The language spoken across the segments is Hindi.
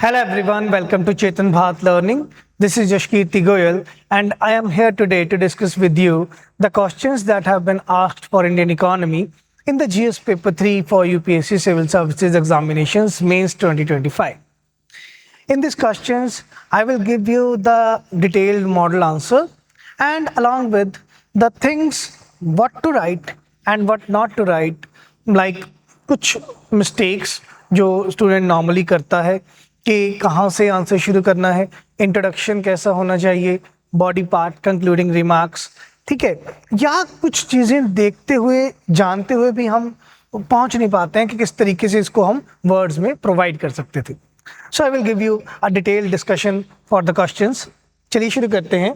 Hello everyone, welcome to Chetan Bharat Learning. This is Yashkirti Goyal and I am here today to discuss with you the questions that have been asked for Indian economy in the GS paper 3 for UPSC Civil Services Examinations Mains 2025. In these questions, I will give you the detailed model answer and along with the things what to write and what not to write, like कुछ mistakes जो student normally करता है कि कहाँ से आंसर शुरू करना है, इंट्रोडक्शन कैसा होना चाहिए, बॉडी पार्ट, कंक्लूडिंग रिमार्क्स, ठीक है, या कुछ चीज़ें देखते हुए जानते हुए भी हम पहुंच नहीं पाते हैं कि किस तरीके से इसको हम वर्ड्स में प्रोवाइड कर सकते थे. So I will give you a detailed discussion for the questions. चलिए शुरू करते हैं.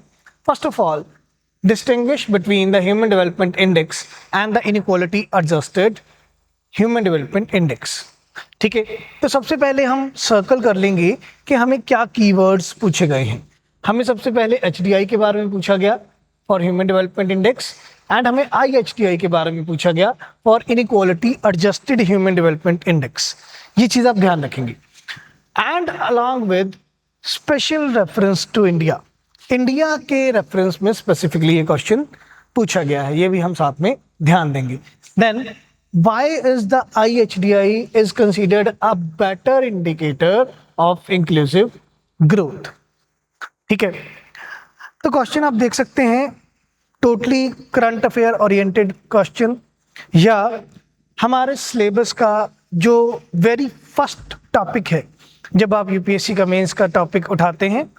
First of all, distinguish between the human development index and the inequality adjusted human development index. ठीक है, तो सबसे पहले हम सर्कल कर लेंगे कि हमें क्या कीवर्ड्स पूछे गए हैं. हमें सबसे पहले HDI के बारे में पूछा गया for human development index and हमें IHDI के बारे में पूछा गया for inequality adjusted human development index. ये चीज़ आप ध्यान रखेंगे. And along with special reference to India, India के रेफरेंस में स्पेसिफिकली ये क्वेश्चन पूछा गया है, ये भी हम साथ में ध्यान देंगे. Then why is the IHDI is considered a better indicator of inclusive growth. ठीक है, तो क्वेश्चन आप देख सकते हैं totally current affair oriented question या हमारे सिलेबस का जो वेरी फर्स्ट टॉपिक है. जब आप यूपीएससी का मेंस का टॉपिक उठाते हैं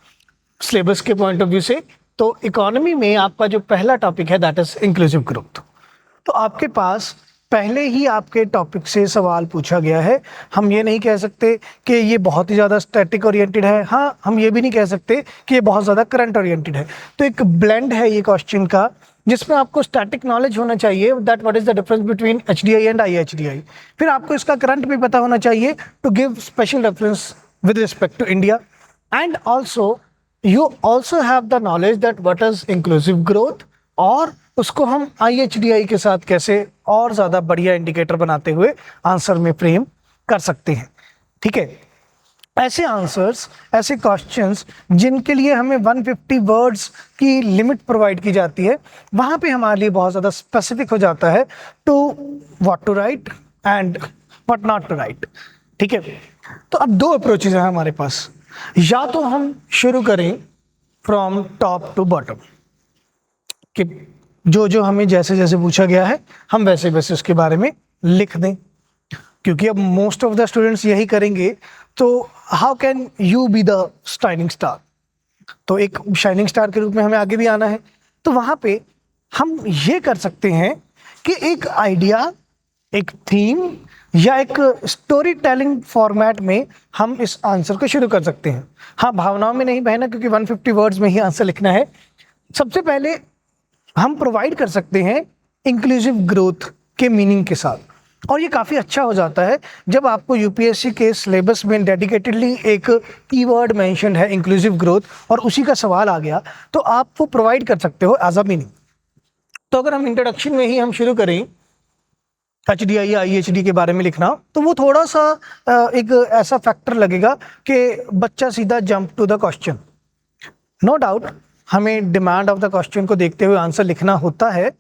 सिलेबस के पॉइंट ऑफ व्यू से, तो इकोनॉमी में आपका जो पहला टॉपिक है दैट इज इंक्लूसिव ग्रोथ. तो आपके पास पहले ही आपके टॉपिक से सवाल पूछा गया है. हम ये नहीं कह सकते कि ये बहुत ही ज़्यादा स्टैटिक ओरिएंटेड है, हाँ हम ये भी नहीं कह सकते कि ये बहुत ज़्यादा करंट ओरिएंटेड है. तो एक ब्लेंड है ये क्वेश्चन का, जिसमें आपको स्टैटिक नॉलेज होना चाहिए that what is the difference between HDI and IHDI. फिर आपको इसका करंट भी पता होना चाहिए to give special reference with respect to India. And also you also have the knowledge that what is inclusive growth, और उसको हम IHDI के साथ कैसे और ज़्यादा बढ़िया इंडिकेटर बनाते हुए आंसर में फ्रेम कर सकते हैं. ठीक है, ऐसे आंसर्स, ऐसे क्वेश्चंस जिनके लिए हमें 150 वर्ड्स की लिमिट प्रोवाइड की जाती है, वहाँ पे हमारे लिए बहुत ज़्यादा स्पेसिफिक हो जाता है to what to write and what not to write. ठीक है, तो अब दो अप्रोचेज हैं हमारे पास. या तो हम शुरू करें फ्रॉम टॉप टू बॉटम कि जो जो हमें जैसे जैसे पूछा गया है हम वैसे वैसे उसके बारे में लिख दें, क्योंकि अब मोस्ट ऑफ द स्टूडेंट्स यही करेंगे. तो how can you be the shining star, तो एक शाइनिंग स्टार के रूप में हमें आगे भी आना है. तो वहाँ पे हम ये कर सकते हैं कि एक आइडिया, एक थीम या एक स्टोरी टेलिंग फॉर्मेट में हम इस आंसर को शुरू कर सकते हैं. हाँ, भावनाओं में नहीं बहना, क्योंकि 150 वर्ड्स में ही आंसर लिखना है. सबसे पहले हम प्रोवाइड कर सकते हैं इंक्लूसिव ग्रोथ के मीनिंग के साथ, और ये काफ़ी अच्छा हो जाता है जब आपको यूपीएससी के सिलेबस में डेडिकेटेडली एक कीवर्ड मेंशन है इंक्लूसिव ग्रोथ और उसी का सवाल आ गया, तो आप वो प्रोवाइड कर सकते हो एज अ मीनिंग. तो अगर हम इंट्रोडक्शन में ही हम शुरू करें HDI या IHD के बारे में लिखना, तो वो थोड़ा सा एक ऐसा फैक्टर लगेगा कि बच्चा सीधा jump to the question. No doubt हमें डिमांड ऑफ द क्वेश्चन को देखते हुए आंसर लिखना होता है,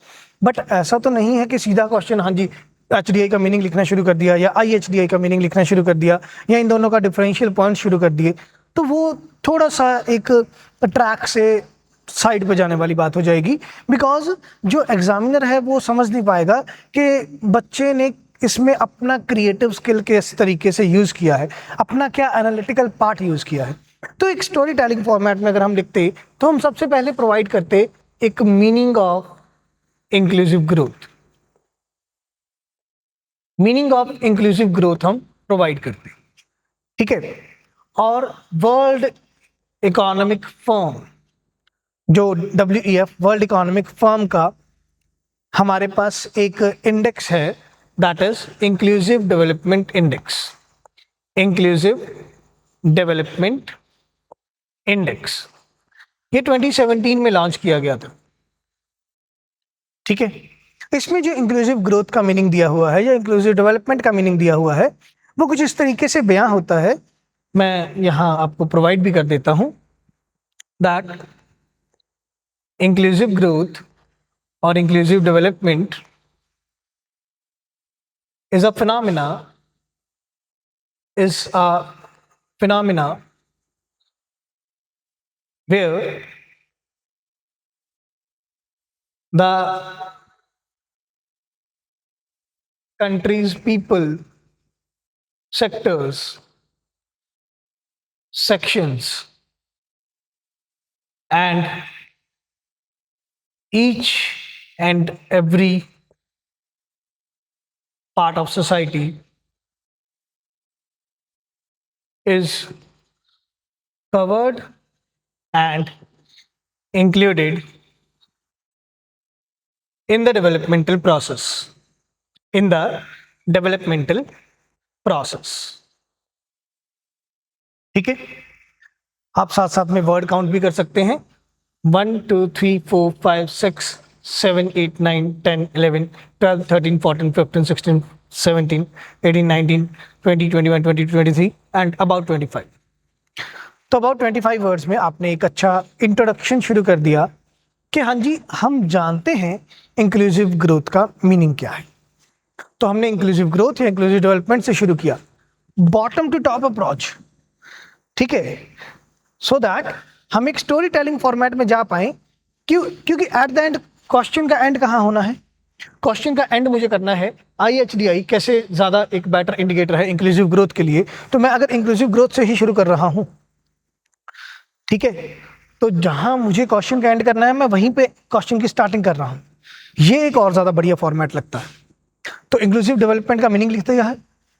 बट ऐसा तो नहीं है कि सीधा क्वेश्चन हाँ जी HDI का मीनिंग लिखना शुरू कर दिया या IHDI का मीनिंग लिखना शुरू कर दिया या इन दोनों का डिफरेंशियल पॉइंट शुरू कर दिए. तो वो थोड़ा सा एक ट्रैक से साइड पे जाने वाली बात हो जाएगी, बिकॉज जो एग्जामिनर है वो समझ नहीं पाएगा कि बच्चे ने इसमें अपना क्रिएटिव स्किल किस तरीके से यूज़ किया है, अपना क्या एनालिटिकल पार्ट यूज़ किया है. तो एक स्टोरी टेलिंग फॉर्मेट में अगर हम लिखते तो हम सबसे पहले प्रोवाइड करते एक meaning of inclusive growth. Meaning of inclusive growth हम प्रोवाइड करते, ठीक है. और वर्ल्ड इकोनॉमिक फोरम, जो WEF वर्ल्ड इकोनॉमिक फोरम का हमारे पास एक इंडेक्स है that is inclusive development index. Inclusive development index ये 2017 में लॉन्च किया गया था. ठीक है, इसमें जो इंक्लूसिव ग्रोथ का मीनिंग दिया हुआ है या इंक्लूसिव डेवलपमेंट का मीनिंग दिया हुआ है वो कुछ इस तरीके से बयां होता है मैं यहाँ आपको प्रोवाइड भी कर देता हूँ दैट इंक्लूसिव ग्रोथ और inclusive development is a phenomena where the country's people, sectors, sections, and each and every part of society is covered and included in the developmental process. In the developmental process. ठीक है, आप साथ साथ में वर्ड काउंट भी कर सकते हैं 1 2 3 4 5 6 7 8 9 10 11 12 13 14 15 16 17 18 19 20 21 22 23 एंड अबाउट 25. तो अबाउट 25 वर्ड्स में आपने एक अच्छा इंट्रोडक्शन शुरू कर दिया कि हाँ जी हम जानते हैं इंक्लूसिव ग्रोथ का मीनिंग क्या है. तो हमने इंक्लूसिव ग्रोथ या इंक्लूसिव डेवलपमेंट से शुरू किया, बॉटम टू टॉप अप्रोच. ठीक है, सो दैट हम एक स्टोरी टेलिंग फॉर्मेट में जा पाए. क्योंकि एट द एंड क्वेश्चन का एंड कहाँ होना है? क्वेश्चन का एंड मुझे करना है IHDI कैसे ज़्यादा एक बेटर इंडिकेटर है इंक्लूसिव ग्रोथ के लिए. तो मैं अगर इंक्लूसिव ग्रोथ से ही शुरू कर रहा हूँ, ठीक है, तो जहाँ मुझे क्वेश्चन का एंड करना है मैं वहीं पे क्वेश्चन की स्टार्टिंग कर रहा हूँ. ये एक और ज़्यादा बढ़िया फॉर्मेट लगता है. तो इंक्लूसिव डेवलपमेंट का मीनिंग लिखते हैं.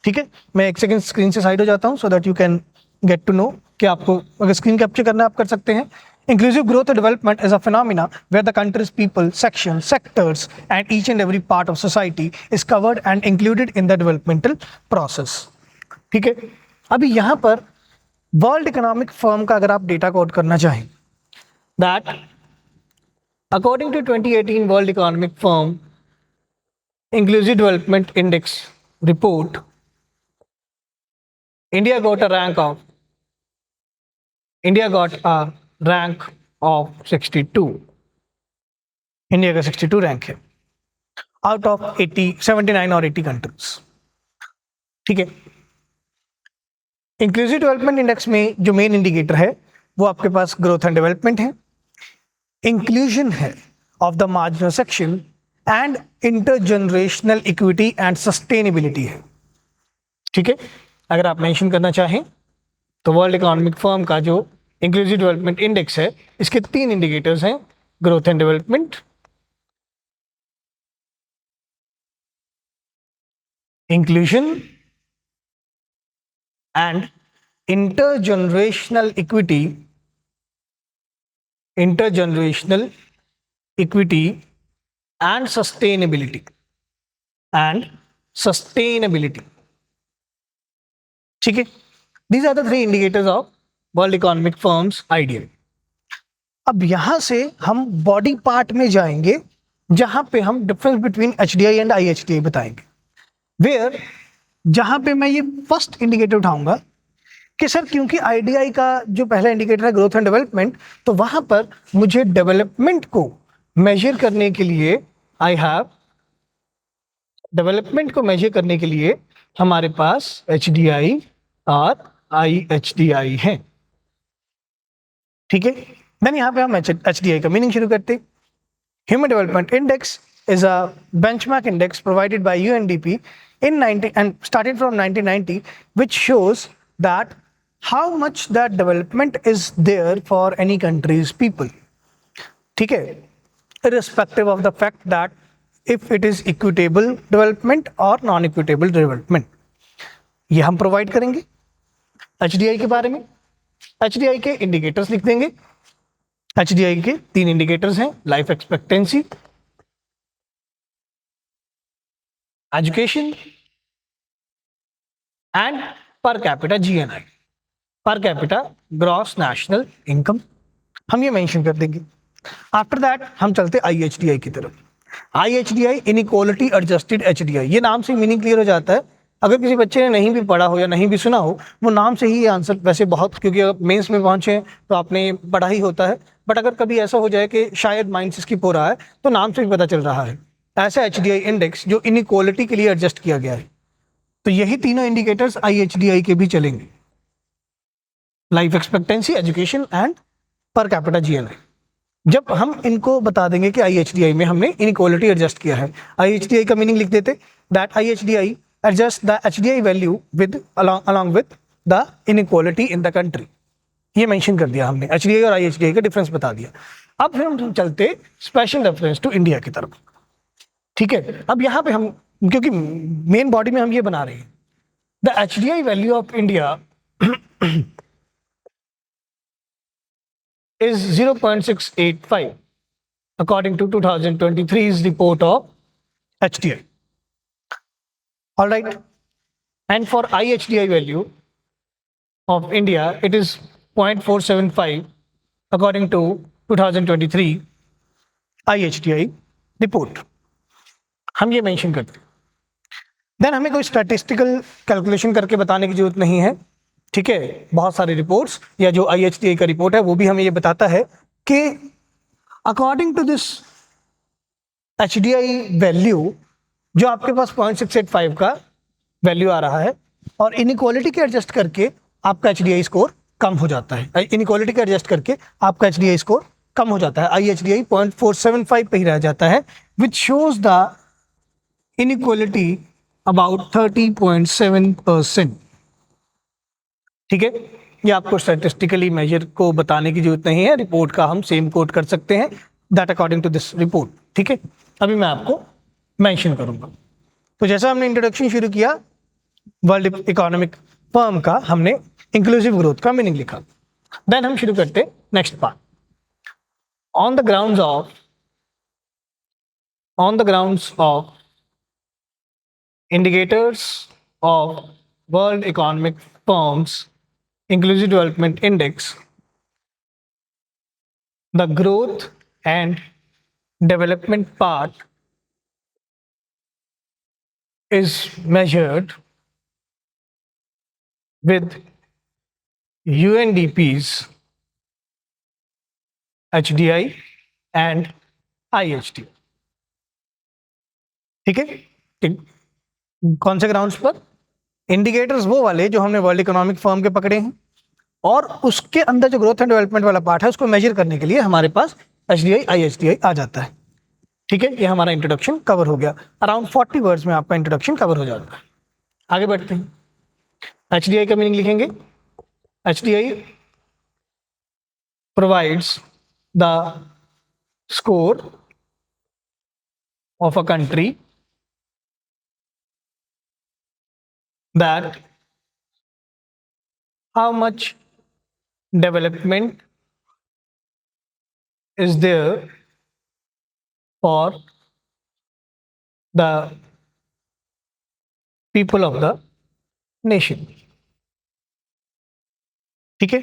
ठीक है, मैं एक सेकंड स्क्रीन से साइड हो जाता हूं so that you can get to know कि आपको अगर स्क्रीन कैप्चर करना है आप कर सकते हैं. इंक्लूसिव ग्रोथ और development is a phenomena where the countries people section sectors and each and every part of society is covered and included in the developmental process. ठीक है, अभी यहाँ पर वर्ल्ड इकोनॉमिक फर्म का अगर आप डेटा कोड करना चाहें that according to 2018 world economic forum Inclusive Development Index report, India got a rank of 62. India का 62 रैंक है आउट ऑफ 79 और 80 कंट्रीज. ठीक है, इंक्लूसिव डेवलपमेंट इंडेक्स में जो मेन इंडिकेटर है वो आपके पास ग्रोथ एंड डेवलपमेंट है, इंक्लूजन है of the marginal section and intergenerational equity and sustainability है. ठीक है, अगर आप मेंशन करना चाहें तो वर्ल्ड इकोनॉमिक फर्म का जो इंक्लूसिव डेवलपमेंट इंडेक्स है इसके 3 इंडिकेटर्स हैं, growth and development, inclusion and intergenerational equity and sustainability. ठीक है, these are the 3 indicators of World Economic Forum's idea. अब यहां से हम बॉडी पार्ट में जाएंगे जहां पे हम difference between HDI and IHDI बताएंगे. वेयर जहां पे मैं ये फर्स्ट इंडिकेटर उठाऊंगा कि सर क्योंकि IDI का जो पहला इंडिकेटर है ग्रोथ एंड डेवलपमेंट, तो वहां पर मुझे डेवलपमेंट को मेजर करने के लिए डेवलपमेंट को मेजर करने के लिए हमारे पास HDI और IHDI है. ठीक है, देन यहाँ पे हम HDI का मीनिंग शुरू करते. Human development index is a benchmark index provided by UNDP in 19 and started from 1990, which shows that how much that development is there for any country's people. ठीक है, irrespective of the fact that if it is equitable development or non-equitable development. ये हम प्रोवाइड करेंगे. HDI के बारे में HDI के इंडिकेटर्स लिख देंगे. HDI के 3 इंडिकेटर्स हैं, लाइफ एक्सपेक्टेंसी, एजुकेशन एंड पर capita GNI, per capita gross national income. हम ये मेंशन कर देंगे. आफ्टर दैट हम चलते IHDI की तरफ. IHDI इनइक्वालिटी एडजस्टेड HDI, ये नाम से मीनिंग क्लियर हो जाता है अगर किसी बच्चे ने नहीं भी पढ़ा हो या नहीं भी सुना हो, वो नाम से ही ये आंसर वैसे बहुत, क्योंकि अगर मेंस में पहुंचे तो आपने पढ़ा ही होता है, बट अगर कभी ऐसा हो जाए कि शायद माइंड से स्किप हो रहा है तो नाम से भी पता चल रहा है। ऐसा HDI इंडेक्स जो इनइक्वालिटी के लिए एडजस्ट किया गया है। तो यही तीनों इंडिकेटर्स IHDI के भी चलेंगे, लाइफ एक्सपेक्टेंसी, एजुकेशन एंड पर कैपिटा GNI। जब हम इनको बता देंगे कि IHDI में हमने इनइक्वालिटी एडजस्ट किया है, IHDI का मीनिंग लिख देते, that IHDI adjust the HDI value with along with the inequality in the country। ये मेंशन कर दिया हमने, HDI और IHDI का डिफरेंस बता दिया। अब फिर हम चलते स्पेशल रेफरेंस टू इंडिया की तरफ। ठीक है, अब यहाँ पे हम, क्योंकि मेन बॉडी में हम ये बना रहे हैं, the HDI value of India is 0.685 according to 2023's report of HDI. All right, and for IHDI value of India, it is 0.475 according to 2023 IHDI report। हम ये मेंशन करते हैं। देन हमें कोई स्टैटिस्टिकल कैलकुलेशन करके बताने की जरूरत नहीं है। ठीक है, बहुत सारे रिपोर्ट्स या जो IHDI का रिपोर्ट है वो भी हमें ये बताता है कि according to this HDI value, जो आपके पास 0.685 का वैल्यू आ रहा है और इनइक्वालिटी के एडजस्ट करके आपका HDI स्कोर कम हो जाता है। इनइक्वालिटी के एडजस्ट करके आपका HDI स्कोर कम हो जाता है, IHDI 0.475 पे ही रह जाता है, which shows the inequality about 30.7%। ठीक है, ये आपको स्टैटिस्टिकली मेजर को बताने की जरूरत नहीं है, रिपोर्ट का हम सेम कोट कर सकते हैं, that according to this report. ठीक है, अभी मैं आपको मेंशन करूंगा। तो जैसा हमने इंट्रोडक्शन शुरू किया वर्ल्ड इकोनॉमिक फर्म का, हमने इंक्लूसिव ग्रोथ का मीनिंग लिखा। देन हम शुरू करते next part. On the grounds of indicators of World Economic Forum's Inclusive Development Index, the growth and development part is measured with UNDP's HDI and IHDI। ठीक है, कौन से ग्राउंड्स पर? इंडिकेटर्स वो वाले जो हमने वर्ल्ड इकोनॉमिक फर्म के पकड़े हैं, और उसके अंदर जो ग्रोथ एंड डेवलपमेंट वाला पार्ट है उसको मेजर करने के लिए हमारे पास HDI IHDI आ जाता है। ठीक है, ये हमारा इंट्रोडक्शन कवर हो गया। अराउंड 40 वर्ड्स में आपका इंट्रोडक्शन कवर हो जाता है। आगे बढ़ते हैं, HDI का मीनिंग लिखेंगे। HDI provides the score of a country that how much development is there for the people of the nation। ठीक है,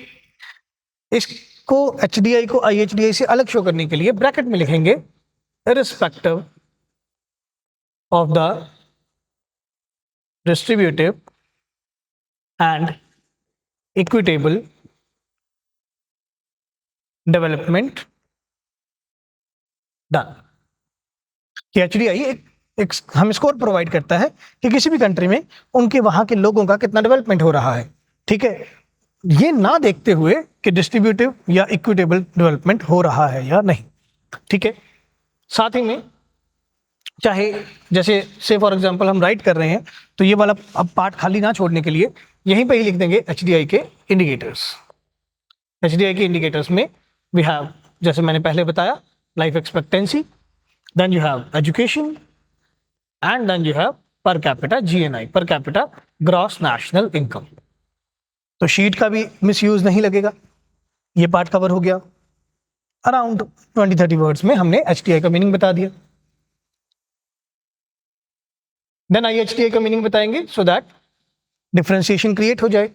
इसको HDI को IHDI से अलग शो करने के लिए ब्रैकेट में लिखेंगे irrespective of the distributive and equitable development done। कि HDI एक हम स्कोर प्रोवाइड करता है कि किसी भी कंट्री में उनके वहां के लोगों का कितना डेवलपमेंट हो रहा है। ठीक है, ये ना देखते हुए कि डिस्ट्रीब्यूटिव या इक्विटेबल डेवलपमेंट हो रहा है या नहीं। ठीक है, साथ ही में चाहे जैसे से फॉर एग्जांपल हम राइट कर रहे हैं तो ये वाला अब पार्ट खाली ना छोड़ने के लिए यहीं पे ही लिख देंगे HDI के इंडिकेटर्स। HDI के इंडिकेटर्स में वी हैव, जैसे मैंने पहले बताया, life expectancy, then you have education, and then you have per capita GNI, per capita gross national income. तो शीट का भी मिसयूज नहीं लगेगा, ये पार्ट कवर हो गया। अराउंड 20-30 वर्ड्स में हमने HDI का मीनिंग बता दिया। देन IHDI का मीनिंग बताएंगे सो दैट डिफरेंशिएशन क्रिएट हो जाए।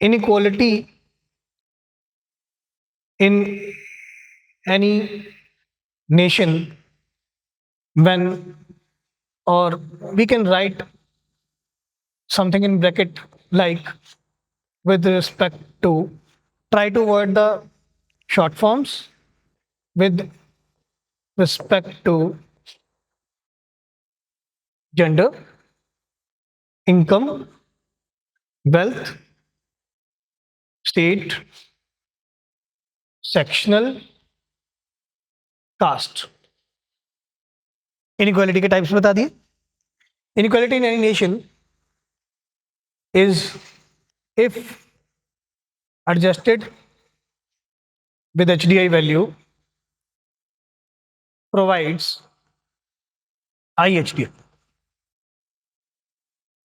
Inequality in any nation when or we can write something in bracket like with respect to, try to avoid the short forms, with respect to gender, income, wealth, state, sectional, caste. Inequality के टाइप्स बता दिए. Inequality in any nation is if adjusted with HDI value provides IHDI.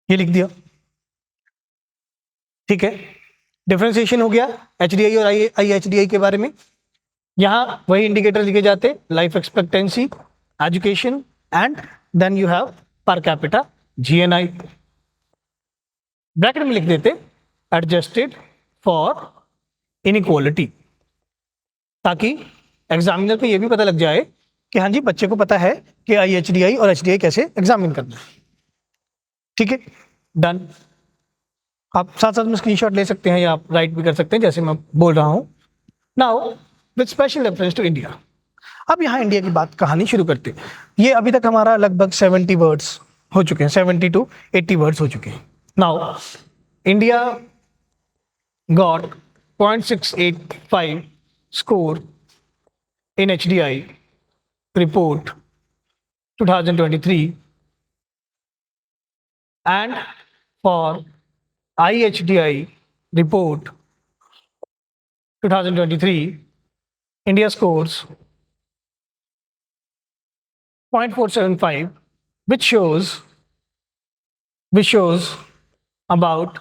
ये लिख दिया. ठीक है, डिफरेंशिएशन हो गया HDI और IHDI के बारे में. यहाँ वही इंडिकेटर लिखे जाते, life expectancy, education and then you have per capita GNI. Bracket में लिख देते एडजस्टेड फॉर इनइक्वालिटी, ताकि एग्जामिनर को ये भी पता लग जाए कि हाँ जी बच्चे को पता है कि IHDI और HDI कैसे एग्जामिन करना है. ठीक है, डन. आप साथ साथ में स्क्रीनशॉट ले सकते हैं या आप राइट भी कर सकते हैं जैसे मैं बोल रहा हूँ. Now with special reference to India. अब यहाँ इंडिया की बात कहानी शुरू करते हैं. ये अभी तक हमारा लगभग 70 वर्ड्स हो चुके हैं, 70 to 80 वर्ड्स हो चुके हैं. Now India got 0.685 score in HDI report 2023 and for IHDI report 2023 India scores 0.475 which shows about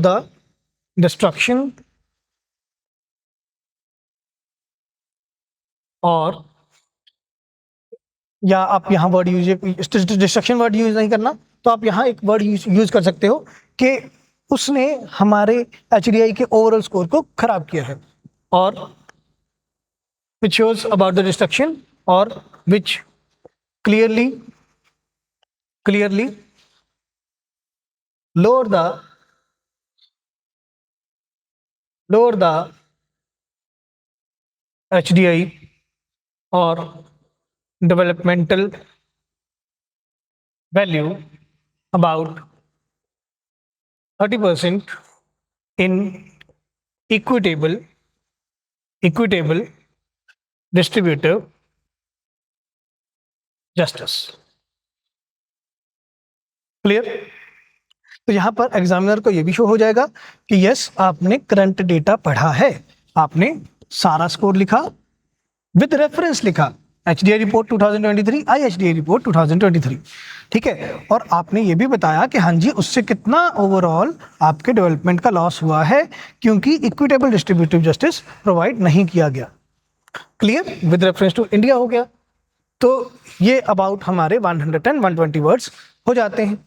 the destruction और, या आप यहाँ word use, destruction word use नहीं करना तो आप यहाँ एक वर्ड यूज कर सकते हो कि उसने हमारे HDI के ओवरऑल स्कोर को खराब किया है, और which shows about the destruction or which clearly lower the HDI or developmental value about 30% in equitable distributive justice. Clear? तो यहां पर एग्जामिनर को यह भी शो हो जाएगा कि यस आपने करंट डेटा पढ़ा है, आपने सारा स्कोर लिखा, विद रेफरेंस लिखा HDI रिपोर्ट 2023, IHDI रिपोर्ट 2023. ठीक है, और आपने ये भी बताया कि हाँ जी उससे कितना ओवरऑल आपके डेवलपमेंट का लॉस हुआ है क्योंकि इक्विटेबल डिस्ट्रीब्यूटिव जस्टिस प्रोवाइड नहीं किया गया. Clear? With reference to India हो गया. तो ये अबाउट हमारे 110-120 वर्ड्स हो जाते हैं.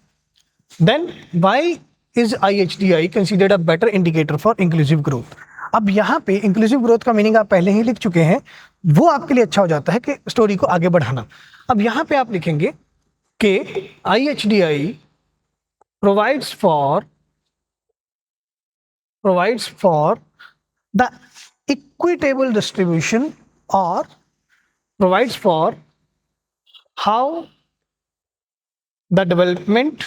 Then why is IHDI considered a better indicator for inclusive growth. अब यहाँ पे इंक्लूसिव ग्रोथ का मीनिंग आप पहले ही लिख चुके हैं, वो आपके लिए अच्छा हो जाता है कि स्टोरी को आगे बढ़ाना. अब यहाँ पे आप लिखेंगे कि IHDI provides for the equitable distribution or provides for how the development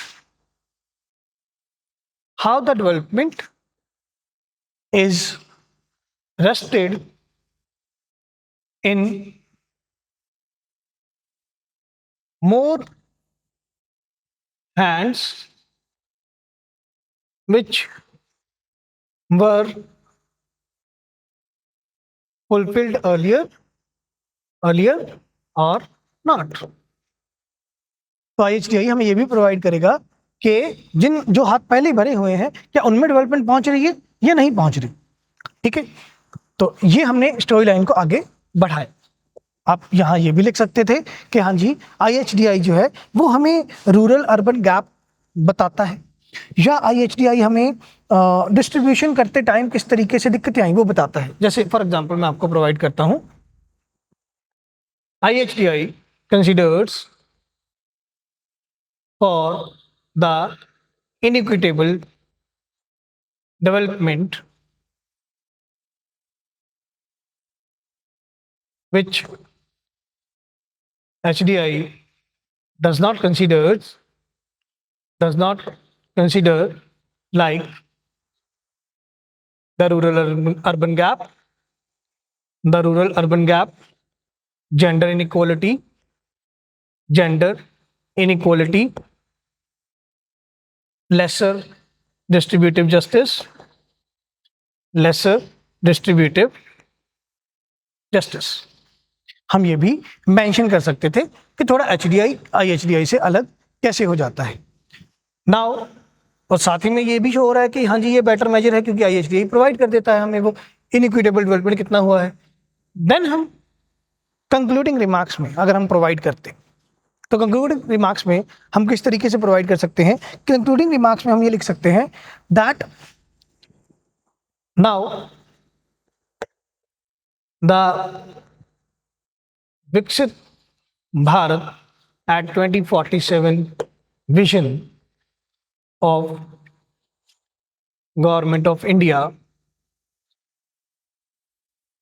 is rested in more hands which were fulfilled earlier or not. तो IHDI हमें ये भी प्रोवाइड करेगा कि जो हाथ पहले भरे हुए हैं क्या उनमें डेवलपमेंट पहुंच रही है या नहीं पहुंच रही. ठीक है, तो ये हमने स्टोरी लाइन को आगे बढ़ाया. आप यहाँ ये भी लिख सकते थे कि हाँ जी IHDI जो है वो हमें रूरल अर्बन गैप बताता है, या IHDI हमें डिस्ट्रीब्यूशन करते टाइम किस तरीके से दिक्कतें आई वो बताता है. जैसे फॉर एग्जांपल मैं आपको प्रोवाइड करता हूँ IHDI considers for the inequitable development which HDI does not consider like the rural urban gap, gender inequality, gender inequality, lesser distributive justice, lesser distributive justice. हम ये भी मेंशन कर सकते थे कि थोड़ा HDI IHDI से अलग कैसे हो जाता है नाउ, और साथ ही में ये भी शो हो रहा है कि हाँ जी ये बेटर मेजर है क्योंकि IHDI प्रोवाइड कर देता है हमें वो इनइक्विटेबल डेवलपमेंट कितना हुआ है. देन हम कंक्लूडिंग रिमार्क्स में अगर हम प्रोवाइड करते तो कंक्लूडिंग रिमार्क्स में हम किस तरीके से प्रोवाइड कर सकते हैं. कंक्लूडिंग रिमार्क्स में हम ये लिख सकते हैं दैट नाउ द विकसित Bharat at 2047 vision of government of India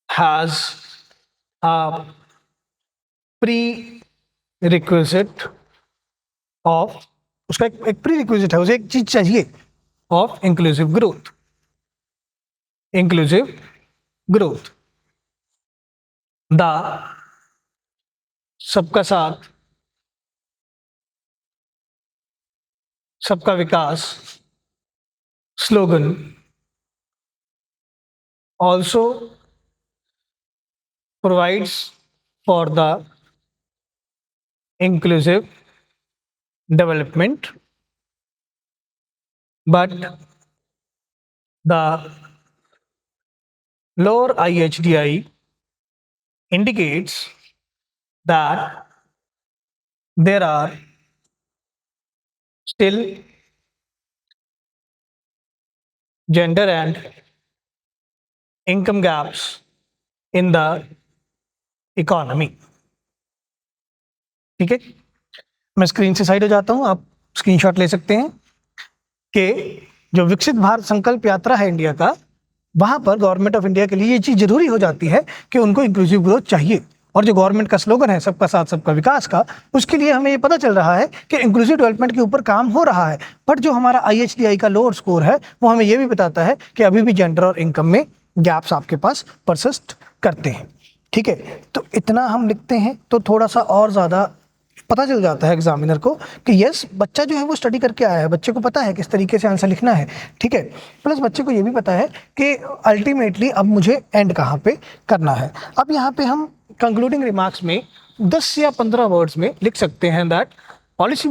has a prerequisite of उसका एक prerequisite है, उसे एक चीज चाहिए of inclusive growth. The सबका साथ सबका विकास slogan also provides for the inclusive development, but the lower IHDI indicates that there are still gender and income gaps in the economy. ठीक है, मैं स्क्रीन से साइड हो जाता हूं, आप स्क्रीनशॉट ले सकते हैं कि जो विकसित भारत संकल्प यात्रा है इंडिया का, वहां पर गवर्नमेंट ऑफ इंडिया के लिए ये चीज जरूरी हो जाती है कि उनको इंक्लूसिव ग्रोथ चाहिए. और जो गवर्नमेंट का स्लोगन है सबका साथ सबका विकास का, उसके लिए हमें ये पता चल रहा है कि इंक्लूसिव डेवलपमेंट के ऊपर काम हो रहा है. बट जो हमारा IHDI का लोअर स्कोर है वो हमें ये भी बताता है कि अभी भी जेंडर और इनकम में गैप्स आपके पास परसिस्ट करते हैं. ठीक है, तो इतना हम लिखते हैं तो थोड़ा सा और ज़्यादा पता चल जाता है एग्जामिनर को कि यस बच्चा जो है वो स्टडी करके आया है, बच्चे को पता है किस तरीके से आंसर लिखना है. ठीक है, प्लस बच्चे को ये भी पता है कि अल्टीमेटली अब मुझे एंड कहाँ पे करना है. अब यहाँ पे हम कंक्लूडिंग रिमार्क्स में 10 या 15 वर्ड्स में लिख सकते हैं that policy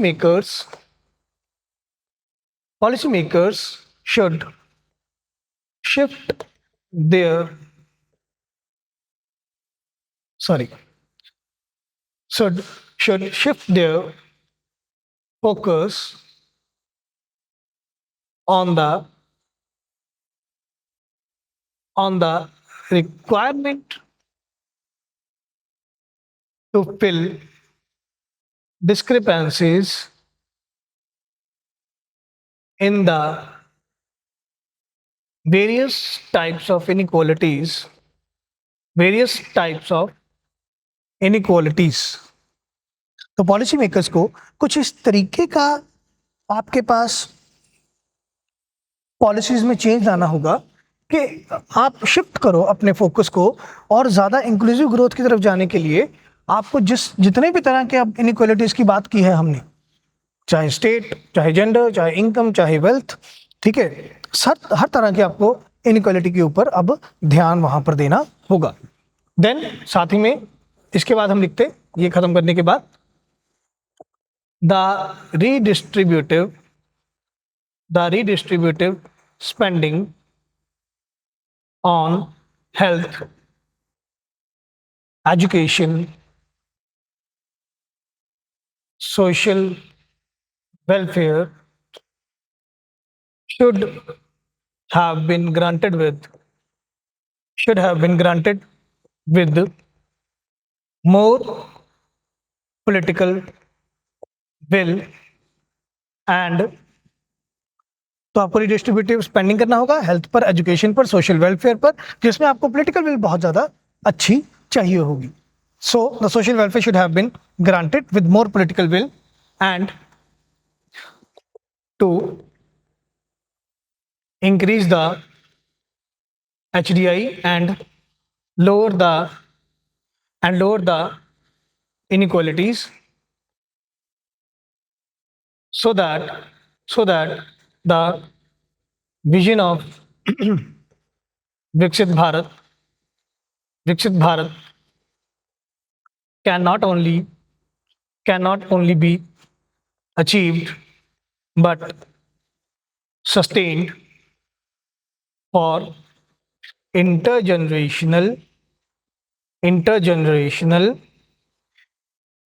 makers should shift their should shift their focus on the requirement to fill discrepancies in the various types of inequalities. तो पॉलिसी मेकर्स को कुछ इस तरीके का आपके पास पॉलिसीज में चेंज लाना होगा कि आप शिफ्ट करो अपने फोकस को और ज़्यादा इंक्लूसिव ग्रोथ की तरफ जाने के लिए आपको जितने भी तरह के अब इनइक्वालिटीज़ की बात की है हमने, चाहे स्टेट, चाहे जेंडर, चाहे इनकम, चाहे वेल्थ, ठीक है, हर तरह के आपको इनइक्वालिटी के ऊपर अब ध्यान वहाँ पर देना होगा. देन साथ ही में इसके बाद हम लिखते, ये खत्म करने के बाद, the redistributive spending on health, education, social welfare should have been granted with more political will and तो आपको रिडिस्ट्रीब्यूटिव स्पेंडिंग करना होगा हेल्थ पर, एजुकेशन पर, सोशल वेलफेयर पर, जिसमें आपको पॉलिटिकल विल बहुत ज़्यादा अच्छी चाहिए होगी. So the social welfare should have been granted with more political will and to increase the HDI and lower the inequalities so that the vision of Viksit Bharat cannot only be achieved but sustained for intergenerational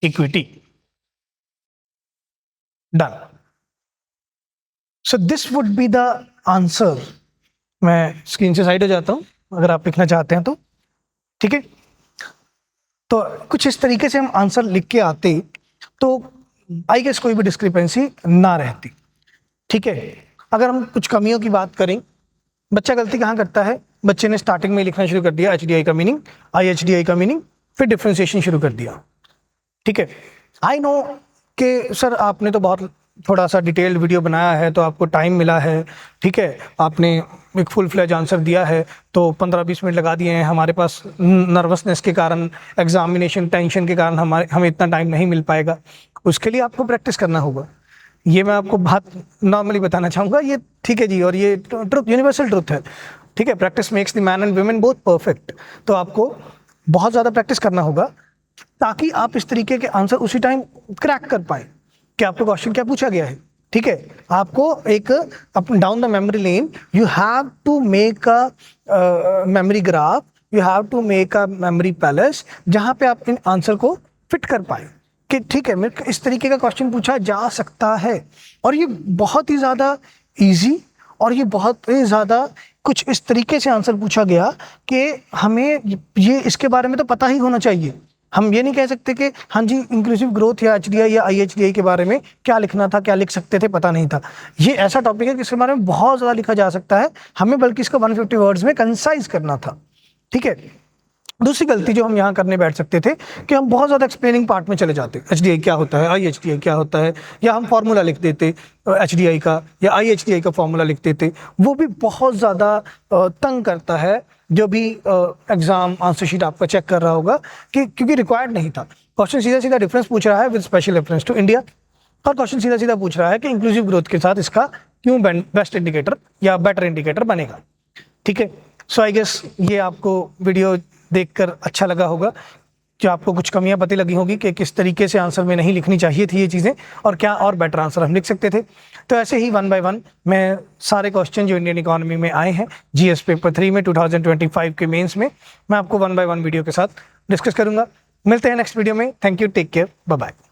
equity. Done. So this would be the answer. मैं स्क्रीन से साइड हो जाता हूँ अगर आप लिखना चाहते हैं तो. ठीक है, तो कुछ इस तरीके से हम आंसर लिख के आते तो आई गेस कोई भी डिस्क्रिपेंसी ना रहती. ठीक है, अगर हम कुछ कमियों की बात करें, बच्चा गलती कहाँ करता है, बच्चे ने स्टार्टिंग में लिखना शुरू कर दिया HDI का मीनिंग, IHDI का मीनिंग, फिर डिफ्रेंशिएशन शुरू कर दिया. ठीक है, आई नो कि सर आपने तो बहुत थोड़ा सा डिटेल्ड वीडियो बनाया है तो आपको टाइम मिला है. ठीक है, आपने एक फुल फ्लेज आंसर दिया है तो 15-20 मिनट लगा दिए हैं. हमारे पास नर्वसनेस के कारण, एग्जामिनेशन टेंशन के कारण हमें इतना टाइम नहीं मिल पाएगा. उसके लिए आपको प्रैक्टिस करना होगा. ये मैं आपको बात नॉर्मली बताना चाहूँगा. ये ठीक है जी, और ये ट्रुथ, यूनिवर्सल ट्रुथ है. ठीक है, practice makes the man and women both perfect. तो आपको बहुत ज़्यादा प्रैक्टिस करना होगा ताकि आप इस तरीके के आंसर उसी टाइम क्रैक कर पाए कि आपको क्वेश्चन क्या पूछा गया है. ठीक है, आपको एक down the memory lane you have to make a memory graph, you have to make a memory palace जहाँ पे आप इन आंसर को फिट कर पाए कि ठीक है मेरे इस तरीके का क्वेश्चन पूछा जा सकता है. और ये बहुत ही ज़्यादा ईजी और ये बहुत ही ज़्यादा कुछ इस तरीके से आंसर पूछा गया कि हमें ये इसके बारे में तो पता ही होना चाहिए. हम ये नहीं कह सकते कि हाँ जी इंक्लूसिव ग्रोथ या HDI या IHDI के बारे में क्या लिखना था, क्या लिख सकते थे, पता नहीं था. ये ऐसा टॉपिक है कि इसके बारे में बहुत ज़्यादा लिखा जा सकता है. हमें बल्कि इसको 150 वर्ड्स में कंसाइज करना था. ठीक है, दूसरी गलती जो हम यहाँ करने बैठ सकते थे कि हम बहुत ज़्यादा एक्सप्लेनिंग पार्ट में चले जाते. HDI क्या होता है, IHDI क्या होता है, या हम फार्मूला लिख देते HDI का या IHDI का फार्मूला लिख देते. वो भी बहुत ज़्यादा तंग करता है जो भी एग्जाम आंसर शीट आपका चेक कर रहा होगा कि क्योंकि रिक्वायर्ड नहीं था. क्वेश्चन सीधा सीधा डिफरेंस पूछ रहा है with special reference to India, और क्वेश्चन सीधा सीधा पूछ रहा है कि इंक्लूसिव ग्रोथ के साथ इसका क्यों बेस्ट इंडिकेटर या बेटर इंडिकेटर बनेगा. ठीक है, सो आई गेस ये आपको वीडियो देखकर अच्छा लगा होगा कि आपको कुछ कमियां पता लगी होगी कि किस तरीके से आंसर में नहीं लिखनी चाहिए थी ये चीज़ें और क्या और बेटर आंसर हम लिख सकते थे. तो ऐसे ही 1 बाय 1 मैं सारे क्वेश्चन जो इंडियन इकोनॉमी में आए हैं GS पेपर 3 में 2025 के मेंस में मैं आपको 1 बाय 1 वीडियो के साथ डिस्कस करूंगा. मिलते हैं नेक्स्ट वीडियो में. Thank you, take care, bye bye.